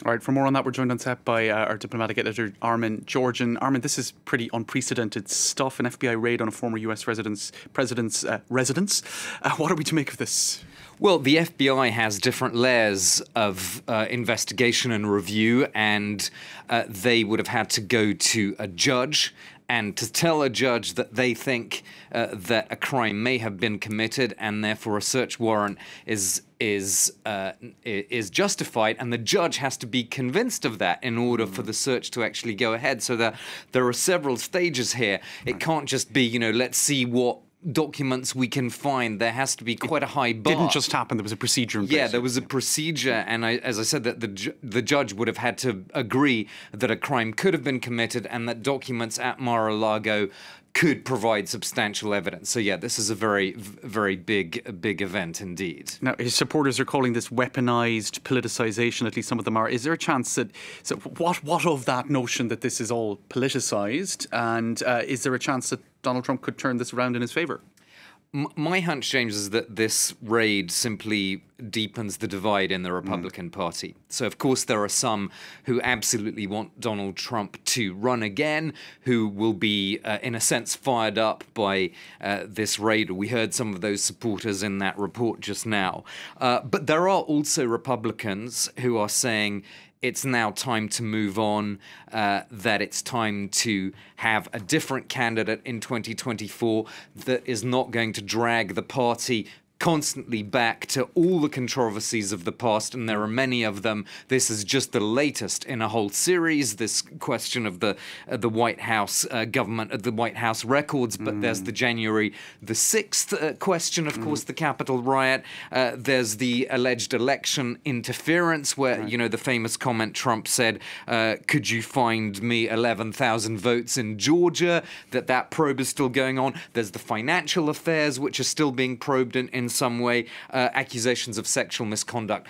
All right, for more on that, we're joined on set by our diplomatic editor, Armin Georgian. Armin, this is pretty unprecedented stuff. An FBI raid on a former US president's residence. What are we to make of this? Well, the FBI has different layers of investigation and review, and they would have had to go to a judge and to tell a judge that they think that a crime may have been committed, and therefore a search warrant is justified, and the judge has to be convinced of that in order for the search to actually go ahead. So there are several stages here. It can't just be, let's see what documents we can find. There has to be quite a high bar. It didn't just happen. There was a procedure in place. Yeah, there was a procedure, and as I said, that the judge would have had to agree that a crime could have been committed and that documents at Mar-a-Lago could provide substantial evidence. So yeah, this is a very, very big event indeed. Now, his supporters are calling this weaponized politicization, at least some of them are. Is there a chance that, so what of that notion that this is all politicized, and is there a chance that Donald Trump could turn this around in his favor? My hunch, James, is that this raid simply deepens the divide in the Republican Party. So, of course, there are some who absolutely want Donald Trump to run again, who will be, in a sense, fired up by this raid. We heard some of those supporters in that report just now. But there are also Republicans who are saying it's now time to move on, that it's time to have a different candidate in 2024 that is not going to drag the party constantly back to all the controversies of the past, and there are many of them. This is just the latest in a whole series, this question of the White House government, the White House records, but there's the January the 6th question, of course, the Capitol riot. There's the alleged election interference where, the famous comment Trump said, could you find me 11,000 votes in Georgia, that probe is still going on. There's the financial affairs, which are still being probed in some way, accusations of sexual misconduct.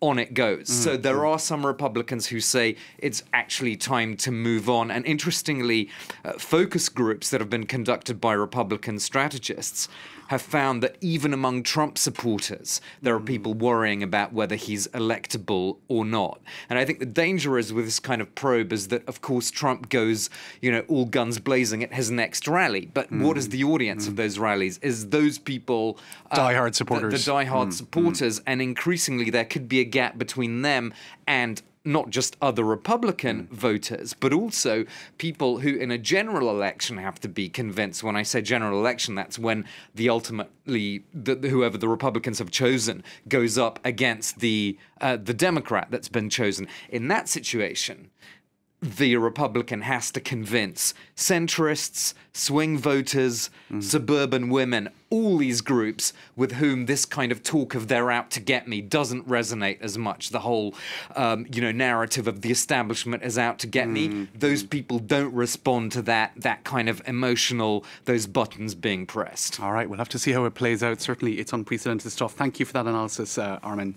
On it goes. So there are some Republicans who say it's actually time to move on. And interestingly, focus groups that have been conducted by Republican strategists have found that even among Trump supporters, there are people worrying about whether he's electable or not. And I think the danger is with this kind of probe is that, of course, Trump goes, all guns blazing at his next rally. But what is the audience of those rallies? Is those people diehard supporters. The diehard supporters, and increasingly there could be a gap between them and not just other Republican voters, but also people who in a general election have to be convinced. When I say general election, that's when whoever the Republicans have chosen goes up against the Democrat that's been chosen. In that situation, the Republican has to convince centrists, swing voters, suburban women, all these groups with whom this kind of talk of they're out to get me doesn't resonate as much. The whole, narrative of the establishment is out to get me. Those people don't respond to that kind of emotional, those buttons being pressed. All right, we'll have to see how it plays out. Certainly, it's unprecedented stuff. Thank you for that analysis, Armin.